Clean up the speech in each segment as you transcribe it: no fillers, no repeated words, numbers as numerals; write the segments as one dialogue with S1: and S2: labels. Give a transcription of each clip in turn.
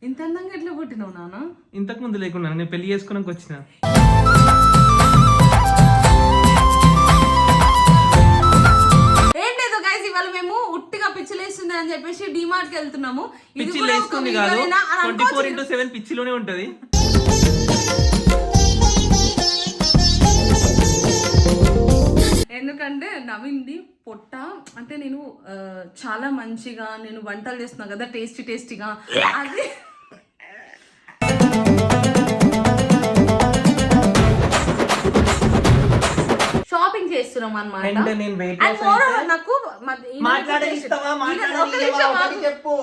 S1: ఇంత అందంగా ఎట్లా పుట్టినావు నాన్న?
S2: ఇంతకు ముందు లేకుండా నేను పెళ్లి చేసుకున్నాక వచ్చిన.
S1: ఏం లేదు గైస్, ఇవాళ మేము ఉట్టిగా పిచ్చిలేస్తుంది అని చెప్పేసి డిమార్ట్ కి వెళ్తున్నాము.
S2: పిచ్చిలు వేసుకుంది కాదు, 24/7 పిచ్చిలోనే ఉంటది.
S1: ఎందుకంటే నవీన్ది పొట్ట అంటే నేను చాలా మంచిగా నేను వంటలు చేస్తున్నా కదా టేస్టీగా అది షాపింగ్ చేస్తున్నాం అన్నమాట. నాకు
S2: చెప్పు.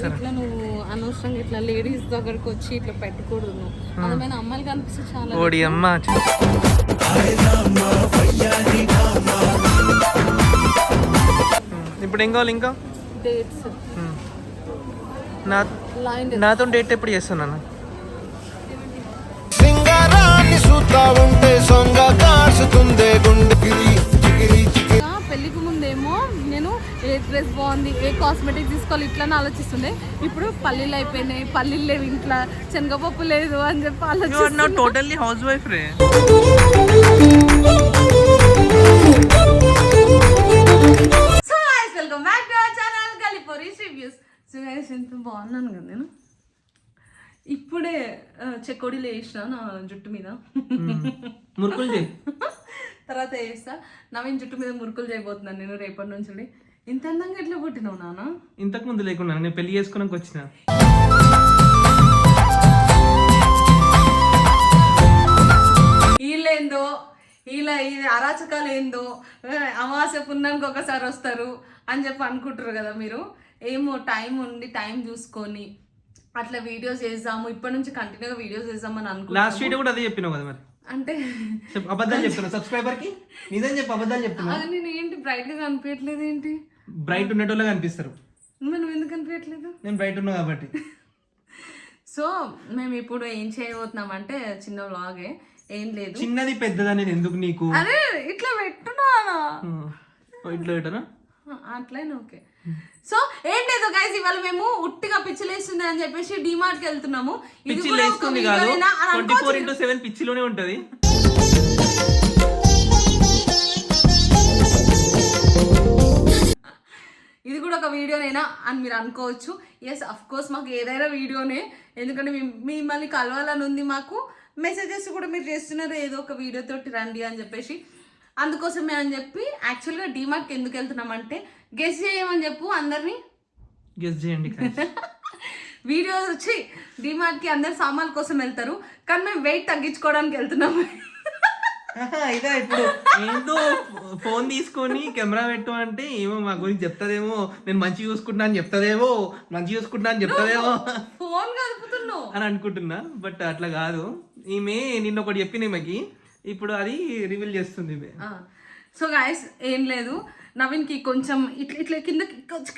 S1: ఇట్లా నువ్వు అనవసరంగా ఇట్లా లేడీస్ దగ్గరకు వచ్చి ఇట్లా పెట్టకూడదు. అందమైన అమ్మాయిలు కనిపిస్తే చాలా.
S2: ఇప్పుడు ఏం కావాలి ఇంకా?
S1: డేట్స్.
S2: నాతో డేట్ ఎప్పుడు చేస్తున్నాను?
S1: పెళ్లికి ముందేమో నేను ఏ డ్రెస్ బాగుంది, ఏ కాస్మెటిక్ తీసుకోవాలి ఇట్లానే ఆలోచిస్తుండే. ఇప్పుడు పల్లీలు అయిపోయినాయి, పల్లీలు లేవు ఇంట్లో, శనగపప్పు లేదు అని చెప్పి ఆలోచిస్తున్నా.
S2: టోటల్లీ హౌస్ వైఫ్ రే.
S1: So guys welcome back to our channel గలిపోరీస్ రివ్యూస్. సో గైస్ ఎంత బాగున్నాను కదా నేను. ఇప్పుడే చెకోడీలు వేసిన నా జుట్టు మీద,
S2: మురుకులు చేయి
S1: తర్వాత వేస్తా. నవీన్ జుట్టు మీద మురుకులు చేయబోతున్నాను నేను రేపటి నుంచి. ఇంత అందంగా ఎట్లా పుట్టినావు నాన్న?
S2: ఇంతకు ముందు లేకుండా నేను పెళ్లి చేసుకున్నాక వచ్చిన.
S1: వీళ్ళేందో ఇలా ఇది అరాచకాలు ఏందో, అమావాస్య పున్నానికి ఒకసారి వస్తారు అని చెప్పి అనుకుంటారు కదా మీరు. ఏమో టైం ఉండి టైం చూసుకొని అట్లా వీడియోస్ చేద్దాము, ఇప్పటి నుంచి కంటిన్యూగా వీడియోస్ చేద్దామని అనుకుంటున్నాను.
S2: లాస్ట్ వీడియో కూడా అదే చెప్పినావు కదా మరి.
S1: అంటే
S2: అబద్ధాలు చెప్తున్నా సబ్స్క్రైబర్ కి, నిజం చెప్పి అబద్ధాలు చెప్తున్నా.
S1: అది నేను ఏంటి బ్రైట్ గా కనిపించట్లేదు ఏంటి?
S2: బ్రైట్ ఉండేటోళ్ళే కనిపిస్తారు.
S1: మనం ఎందుకు కనిపించట్లేదు?
S2: నేను బ్రైట్ ఉన్నా కాబట్టి.
S1: సో మేము ఇప్పుడు ఏం చేయబోతున్నాం అంటే చిన్న వ్లాగే, ఏం లేదు.
S2: చిన్నది పెద్దది అనేది ఎందుకు నీకు?
S1: అరే ఇట్లా పెట్టున్నా
S2: ఇట్లా పెట్టనా?
S1: అట్లయినా ఓకే. సో ఏం లేదు గైస్, ఇవాళ మేము ఉట్టిగా పిచ్చిలేస్తుంది అని చెప్పేసి డిమార్ట్ కి వెళ్తున్నాము.
S2: పిచ్చిలు వేసుకుంది కాదు, 24/7 పిచ్చిలోనే ఉంటది.
S1: ఇది కూడా ఒక వీడియోనేనా అని మీరు అనుకోవచ్చు. ఎస్ అఫ్ కోర్స్ మాకు ఏదైనా వీడియోనే, ఎందుకంటే మిమ్మల్ని కలవాలని ఉంది మాకు. మెసేజెస్ కూడా మీరు చేస్తున్నారు ఏదో ఒక వీడియోతోటి రండి అని చెప్పేసి, అందుకోసమే అని చెప్పి యాక్చువల్గా డిమార్ట్కి ఎందుకు వెళ్తున్నామంటే గెస్ చేయమని చెప్పు అందరినీ.
S2: గెస్ చేయండి.
S1: వీడియోస్ వచ్చి డిమార్ట్కి అందరు సామాన్ల కోసం వెళ్తారు, కానీ మేము వెయిట్ తగ్గించుకోవడానికి వెళ్తున్నాము.
S2: ఇదే ఇప్పుడు ఏందో ఫోన్ తీసుకొని కెమెరా పెట్టు అంటే ఏమో మా గురించి చెప్తాదేమో, నేను మంచి చూసుకుంటున్నా అని చెప్తాదేమో, మంచి చూసుకుంటున్నా అని చెప్తాదేమో
S1: ఫోన్ కలుపుతున్నావు
S2: అని అనుకుంటున్నా. బట్ అట్లా కాదు, ఈమె నిన్న ఒకటి చెప్పింది ఈమెకి, ఇప్పుడు అది రివీల్ చేస్తుంది.
S1: సో గాయస్ ఏం లేదు, నవీన్కి కొంచెం ఇట్లా ఇట్లా కిందకి కొంచెం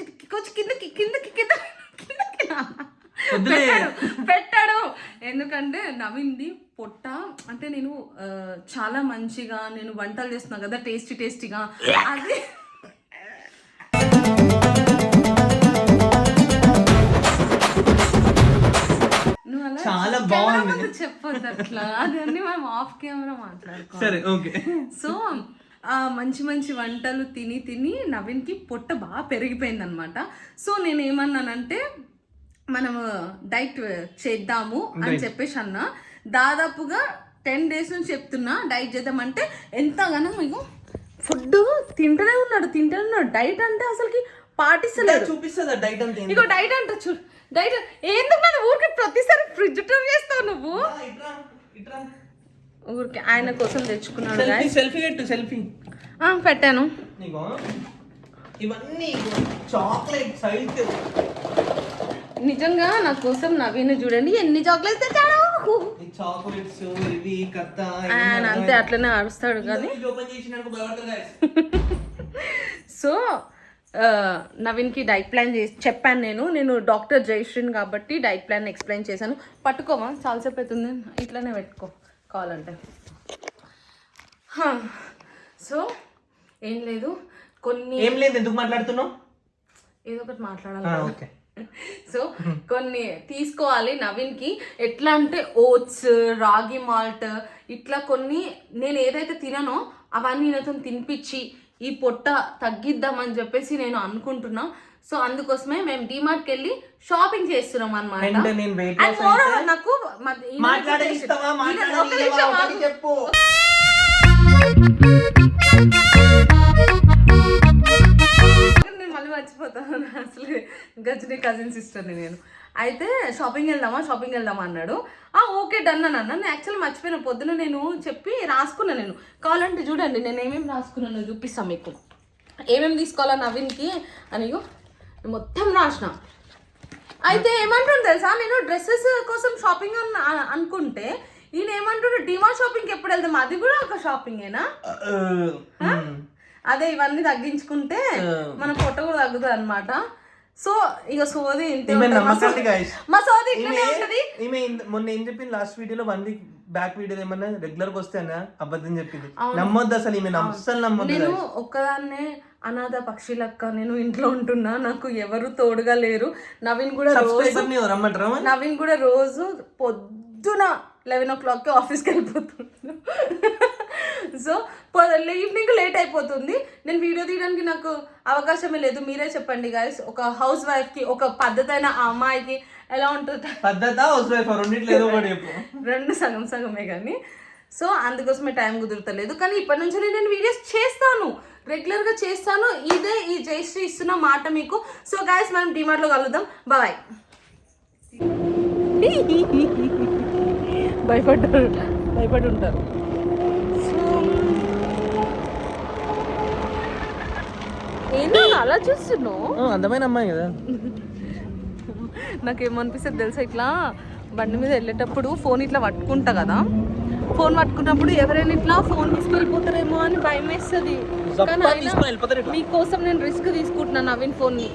S1: కిందకి పెట్టాడు. ఎందుకంటే నవీన్ది పొట్ట అంటే నేను చాలా మంచిగా నేను వంటలు చేస్తున్నా కదా టేస్టీగా అది
S2: చాలా బాగుంది.
S1: చెప్పొద్దు అట్లా, అదన్నీ మనం ఆఫ్ కెమెరా మాట్లాడుకో.
S2: సరే ఓకే.
S1: సో మంచి మంచి వంటలు తిని నవీన్కి పొట్ట బాగా పెరిగిపోయింది అనమాట. సో నేను ఏమన్నానంటే మనము డైట్ చేద్దాము అని చెప్పేసి అన్నా. దాదాపుగా 10 days నుంచి చెప్తున్నా డైట్ చేద్దామంటే, ఎంతగానో మీకు ఫుడ్ తింటూనే ఉన్నాడు. డైట్ అంటే అసలుకి పాటిస్తలేదు.
S2: చూపిస్తుందా డైట్ అంటే?
S1: ఇగో డైట్ అంటే చూడు, డైట్ ఎందుకు నన్ను ఊరికి ప్రతిసారి ఫ్రిడ్జ్ టూర్ చేస్తావు నువ్వు. ఊరికి ఆయన కోసం తెచ్చుకున్నాడు.
S2: సెల్ఫీ
S1: పెట్టాను.
S2: ఇవన్నీ చాక్లెట్స్ అయితే
S1: నిజంగా నా కోసం నవీన్ చూడండి ఎన్ని చాక్లెట్స్ తెచ్చాడు.
S2: చాక్లెట్స్ ఇవి కత్త
S1: అంతే అట్లనే అరుస్తాడు కానీ. సో నవీన్కి డైట్ ప్లాన్ చెప్పాను నేను డాక్టర్ జయశ్రీని కాబట్టి డైట్ ప్లాన్ ఎక్స్ప్లెయిన్ చేశాను. పట్టుకోమా, చాలాసేపు అవుతుంది, ఇట్లానే పెట్టుకో కావాలంటే. సో ఏం లేదు, కొన్ని
S2: ఏం లేదు, ఎందుకు మాట్లాడుతున్నావు?
S1: ఏదో ఒకటి మాట్లాడాలి.
S2: ఓకే.
S1: సో కొన్ని తీసుకోవాలి నవీన్కి. ఎట్లా అంటే ఓట్స్, రాగి మాల్ట్, ఇట్లా కొన్ని నేను ఏదైతే తిననో అవన్నీ నేనతో తినిపించి ఈ పొట్ట తగ్గిద్దామని చెప్పేసి నేను అనుకుంటున్నా. సో అందుకోసమే మేము డిమార్ట్కి వెళ్ళి షాపింగ్ చేస్తున్నాం అనమాట. నాకు
S2: చెప్పు.
S1: నేను మళ్ళీ మర్చిపోతాను, అసలు గజని కజిన్ సిస్టర్ని నేను. అయితే షాపింగ్ వెళ్దామా అన్నాడు. ఓకే డన్ అని అన్నా. నేను యాక్చువల్లీ మర్చిపోయిన, పొద్దున నేను చెప్పి రాసుకున్నాను. నేను కావాలంటే చూడండి నేను ఏమేమి రాసుకున్నాను చూపిస్తాను మీకు, ఏమేమి తీసుకోవాలా నవీన్కి అని మొత్తం రాసిన. అయితే ఏమంటుంది తెలుసా, నేను డ్రెస్సెస్ కోసం షాపింగ్ అనుకుంటే ఈయన ఏమంటుండే డిమార్ట్ షాపింగ్కి ఎప్పుడు వెళ్దాం, అది కూడా ఒక షాపింగేనా? అదే ఇవన్నీ తగ్గించుకుంటే మన పొట్ట కూడా తగ్గుతుంది అనమాట. సో ఇక సోది ఇంతే, మా సోది ఇట్లనే ఉంటది.
S2: మొన్న ఏం చెప్పింది లాస్ట్ వీడియోలో, 1 వీక్ బ్యాక్ వీడియో ఏమన్నా రెగ్యులర్ గా వస్తేనా అబద్ధం చెప్పింది. నమ్మొద్దు అసలు, ఈమె అస్సలు నమ్మొద్దు.
S1: నేను ఒక్కదాన్నే అనాథ పక్షి లెక్క నేను ఇంట్లో ఉంటున్నా, నాకు ఎవరు తోడుగా లేరు. నవీన్ కూడా రోజు పొద్దున 11 o'clock ఆఫీస్కి వెళ్ళిపోతున్నాను. సో ఈవినింగ్ లేట్ అయిపోతుంది. నేను వీడియో తీయడానికి నాకు అవకాశమే లేదు. మీరే చెప్పండి గైస్, ఒక హౌస్ వైఫ్కి, ఒక పద్ధతైన అమ్మాయికి ఎలా ఉంటుంది? రెండు సగం సగమే కానీ. సో అందుకోసమే టైం కుదురుతలేదు. కానీ ఇప్పటి నుంచి నేను వీడియోస్ చేస్తాను, రెగ్యులర్గా చేస్తాను. ఇదే ఈ జయశ్రీ ఇస్తున్న మాట మీకు. సో గైస్ మనం డిమార్ట్లో కలుద్దాం. బాయ్. భయపడి ఉంటారు. ఏంటో అలా చూస్తున్నావు?
S2: అందమైన అమ్మాయి కదా.
S1: నాకేమనిపిస్తుంది తెలుసా, ఇట్లా బండి మీద వెళ్ళేటప్పుడు ఫోన్ ఇట్లా పట్టుకుంటా కదా, ఫోన్ పట్టుకున్నప్పుడు ఎవరైనా ఇట్లా ఫోన్ తీసుకెళ్ళిపోతారేమో అని భయం వేస్తుంది. మీకోసం నేను రిస్క్ తీసుకుంటున్నాను నవీన్ ఫోన్ని.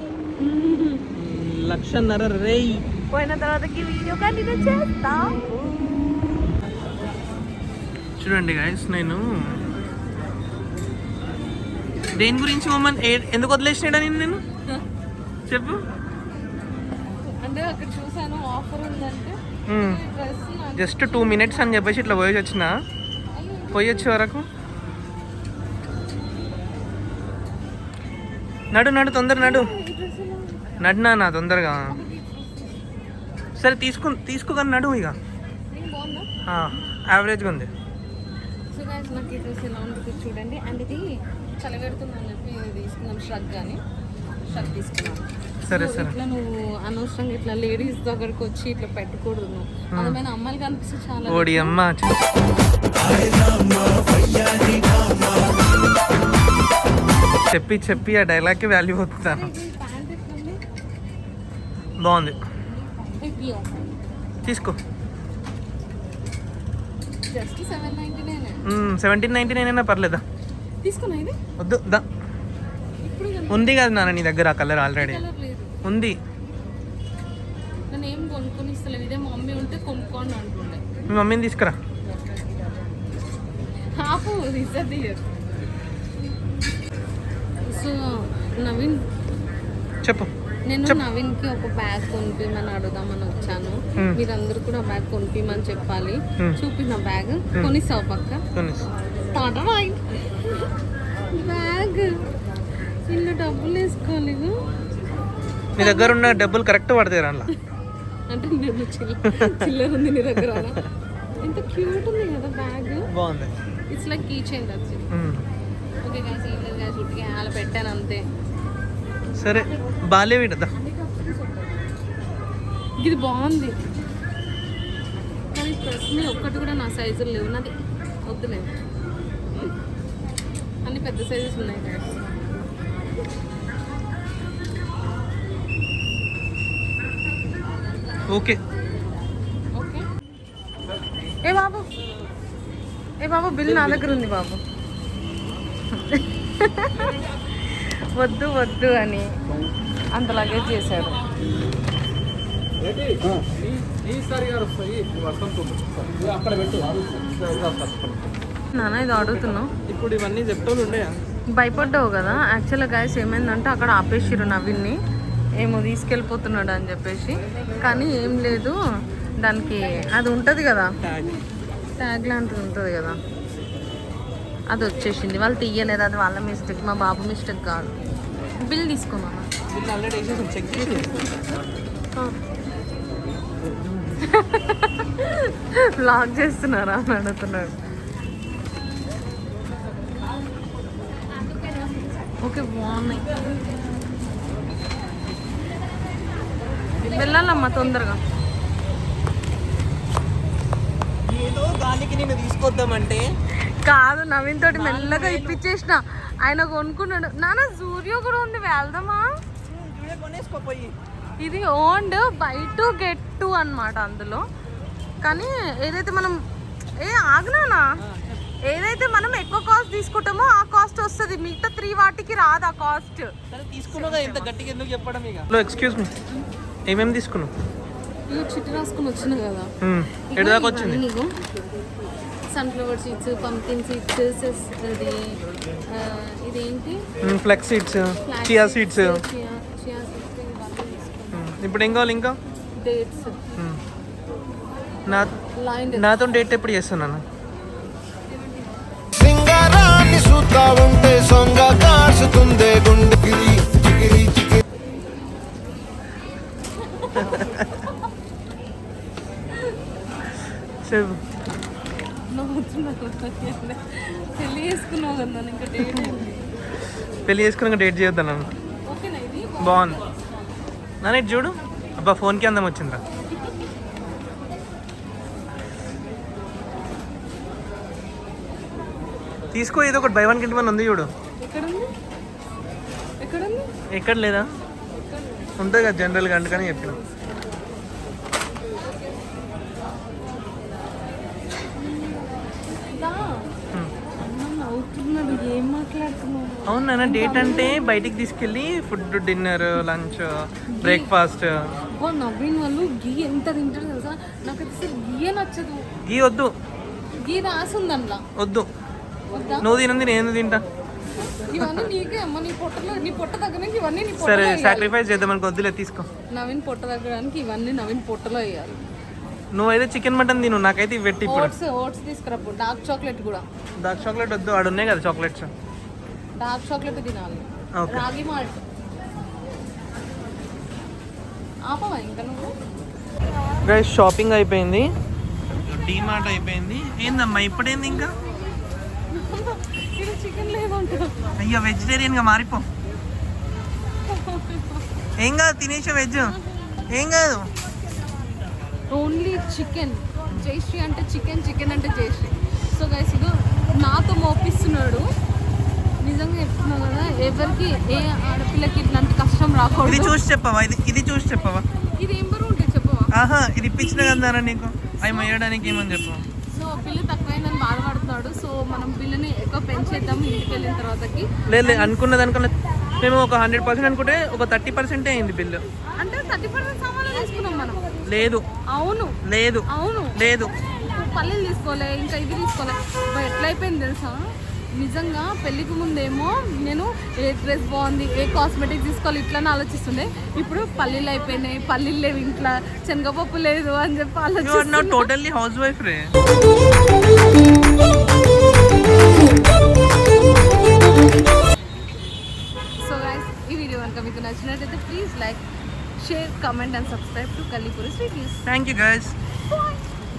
S2: 1,50,000 రేయ్.
S1: పోయిన తర్వాతకి వీడియో కంటిన్యూ చేస్తా.
S2: చూడండి గైస్, నేను దేని గురించి ఎందుకు వదిలేసినాడా నేను చెప్పు.
S1: అంటే అక్కడ చూసాను ఆఫర్ ఉందంటే
S2: జస్ట్ 2 minutes అని చెప్పేసి ఇట్లా పోయొచ్చే వరకు నడు తొందర నడు తొందరగా. సరే తీసుకోగానే నడు. ఇక యావరేజ్గా ఉంది.
S1: సో గైస్ నాకు ఈ డ్రెస్ ఎలా ఉంటుంది చూడండి. అండ్ ఇది చలిపెడుతుందని చెప్పి తీసుకున్నాం, షర్ట్ తీసుకున్నాం.
S2: సరే
S1: ఇట్లా నువ్వు అనవసరంగా ఇట్లా లేడీస్ దగ్గరకు వచ్చి ఇట్లా పెట్టకూడదు. నువ్వు అందమైన అమ్మాయిలు కనిపిస్తే చాలా.
S2: ఓడి అమ్మ, చెప్పి ఆ డైలాగ్కి వాల్యూ అవుతుందా? బాగుంది, తీసుకో.
S1: జస్ట్ 799.
S2: 1799 అయినా పర్లేదా?
S1: తీసుకున్నా. ఇది
S2: వద్దు దా, ఉంది కదా నాన్న నీ దగ్గర ఆ కలర్ ఆల్రెడీ ఉంది.
S1: నేను ఏం కొనుక్కొని ఇస్తలేదు. ఇదే మా మమ్మీ ఉంటే కొనుక్కోండి అంటుండే.
S2: మీ మమ్మీని తీసుకురా.
S1: సో నవీన్
S2: చెప్పు.
S1: నేను నవీన్కి ఒక బ్యాగ్ కొనిపిమని అడుగుదామని వచ్చాను. మీరందరూ కూడా బ్యాగ్ కొనిపిమని చెప్పాలి. చూపిన బ్యాగ్ కొనిస్తావు పక్క బ్యాగ్. ఇల్లు డబ్బులు వేసుకోవాలి.
S2: నీ దగ్గర ఉన్న డబ్బులు కరెక్ట్ పడతాయి అలా.
S1: అంటే నేను చిల్లర ఉంది నీ దగ్గర. ఎంత క్యూట్ ఉంది కదా బ్యాగ్,
S2: బాగుంది.
S1: It's like key chain. Okay guys, ఏం లేదు గైస్, ఉట్టిగా అలా పెట్టాను అంతే.
S2: సరే బాలే విడదా.
S1: ఇది బాగుంది కానీ డ్రెస్ని ఒక్కటి కూడా నా సైజులు లేవు. నాది వద్దులేదు, అన్ని పెద్ద సైజెస్ ఉన్నాయి గైస్.
S2: Okay
S1: okay. ఏ బాబు బిల్ నా దగ్గర ఉంది బాబు. వద్దు అని అంత లగేజ్ చేశారు. నాన్న ఇది అడుగుతున్నావు.
S2: ఇప్పుడు ఇవన్నీ చెప్తాను ఉండే
S1: భయపడ్డావు కదా యాక్చువల్గా గాయస్ ఏమైందంటే అక్కడ ఆపేసిరు నవీన్ని ఏమో తీసుకెళ్ళిపోతున్నాడు అని చెప్పేసి కానీ ఏం లేదు దానికి అది ఉంటుంది కదా ట్యాగ్ లాంటిది ఉంటుంది కదా అది వచ్చేసింది వాళ్ళు తీయలేదు అది వాళ్ళ మిస్టేక్ మా బాబు మిస్టేక్ కాదు బిల్ తీసుకున్నాను బ్లాక్ చేస్తున్నారా అని అడుగుతున్నాడు ఓకే బాగున్నాయి వెళ్ళాలమ్మా తొందరగా
S2: ఏదో దానికి నేను తీసుకొద్దామంటే
S1: కాదు నవీన్ తోటి మెల్లగా ఇప్పించేసిన ఆయన కొనుక్కున్నాడు నాన్న సూర్య కూడా ఉంది వెళ్దామా ఇది owned by to get to అనమాట అందులో కానీ ఏదైతే మనం ఆగనా ఏదైతే మనం ఎక్కువ కాస్ట్ తీసుకుంటామో ఆ కాస్ట్ వస్తుంది మిగతా 3 వాటికి రాదు ఆ కాస్ట్
S2: తీసుకున్నావు ఎంత గట్టిగా ఎందుకు చెప్పడం ఇక ఎక్స్క్యూజ్ మీ ఏమేమి తీసుకున్నావు
S1: ఈ చిట్టు రాసుకుని వచ్చిన కదా
S2: ఎటు దాకా వచ్చింది
S1: నీకు సన్ఫ్లవర్ సీడ్స్ పంకిన్ సీడ్స్ ఇదేంటి
S2: ఫ్లెక్స్ సీడ్స్ చియా సీడ్స్ ఇప్పుడు ఏం కావాలి ఇంకా
S1: డేట్స్
S2: నాతో డేట్ ఎప్పుడు చేస్తున్నాను
S3: సింగారాన్ని చూద్దా ఉంటే సొంగ కాసుతుందే గుండె
S2: చెప్పు
S1: పెళ్లి చేసుకున్నావు కదా ఇంకా డేట్
S2: పెళ్లి చేసుకున్నాక డేట్ చేయొద్దా నన్ను
S1: ఓకేనా ఇది
S2: బాగుంది నాన్న ఇటు చూడు అబ్బా ఫోన్కి అందం వచ్చిందా తీసుకో ఏదో ఒకటి బై 1 get 1 ఉంది చూడు
S1: ఎక్కడుంది
S2: ఎక్కడ లేదా ఉంటుంది కదా జనరల్గా అందుకని చెప్పిన
S1: అవుతున్నాడు ఏం మాట్లాడుతున్నాడు
S2: అవును నాన్న డేట్ అంటే బయటికి తీసుకెళ్ళి food dinner lunch breakfast
S1: Naveen వాళ్ళు గీ ఎంత తింటారు తెలుసా నాకు అసలు గీయే నచ్చదు
S2: గీ వద్దు
S1: గీ రాసింది అందులో
S2: వద్దు
S1: వద్దా
S2: నువ్వు తినంది నేను తింటా
S1: ఇవన్నీ నీకే అమ్మ నీ పొట్ట తగ్గడానికి ఇవన్నీ నీ
S2: సరే
S1: పొట్టలో
S2: సాక్రిఫైస్ చేద్దాం మనకు వద్దులే తీసుకో
S1: నవీన్ పొట్ట తగ్గడానికి ఇవన్నీ నవీన్ పొట్టలో వేయాలి
S2: నువ్వైతే చికెన్ మటన్ తిను నాకైతే ఇవి పెట్టి ఇప్పుడు
S1: ఓట్స్ తీసుకురాపు డార్క్ చాక్లెట్ కూడా
S2: డార్క్ చాక్లెట్ వద్దు ఆడు ఉన్నాయి కదా చాక్లెట్స్
S1: డార్క్ చాక్లెట్ తినాలి
S2: ఓకే
S1: రాగి మాల్ట్ ఆపవా ఇంకా నువ్వు
S2: గైస్ షాపింగ్ అయిపోయింది డీమార్ట్ అయిపోయింది ఏందమ్మా ఇప్పుడేంది ఇంకా
S1: ఇది చికెన్ లేదంటారు
S2: అయ్యో వెజిటేరియన్గా మారిపో ఏం కాదు తినేసే వెజ్ ఏం కాదు
S1: ఓన్లీ చికెన్ జయశ్రీ అంటే చికెన్ అంటే జయశ్రీ సో గైస్ ఇది నాతో మోపిస్తున్నాడు నిజంగా చెప్తున్నా కదా ఎవరికి ఏ ఆడపిల్లకి ఇట్లాంటి కష్టం
S2: ఇది
S1: రాకూడదు
S2: చూసి చెప్పవా ఇది చూసి చెప్పవా
S1: ఇది ఏం బరువు ఉంటాయి చెప్పవా
S2: ఆహా ఇది ఇప్పించిన కదా నీకు అవి మయ్యడానికి ఏమని చెప్పు
S1: సో బిల్లు తక్కువైందని బాధపడుతున్నాడు సో మనం బిల్లుని ఎక్కువ పెంచేద్దాం ఇంటికి వెళ్ళిన తర్వాతకి
S2: లేదు అనుకున్న మేము ఒక 100% అనుకుంటే ఒక 30% అయింది బిల్లు
S1: అంటే 30% సామాన్లు తీసుకున్నాం మనం
S2: లేదు
S1: అవును
S2: లేదు
S1: అవును
S2: లేదు
S1: పల్లీలు తీసుకోలే ఇంకా ఇది తీసుకోలే ఎట్లా అయిపోయింది తెలుసా నిజంగా పెళ్ళికి ముందేమో నేను ఏ డ్రెస్ బాగుంది ఏ కాస్మెటిక్స్ తీసుకోవాలి ఇట్లానే ఆలోచిస్తుండే ఇప్పుడు పల్లీలు అయిపోయినాయి పల్లీలు లేవు ఇంట్లో శనగపప్పు లేదు అని చెప్పి ఆలోచిస్తున్నా
S2: టోటల్లీ హౌస్ వైఫ్ రే
S1: సో గైస్ ఈ వీడియో కనుక మీకు నచ్చినట్టయితే please like share comment and subscribe to కల్లీపూరి sweet news
S2: thank you guys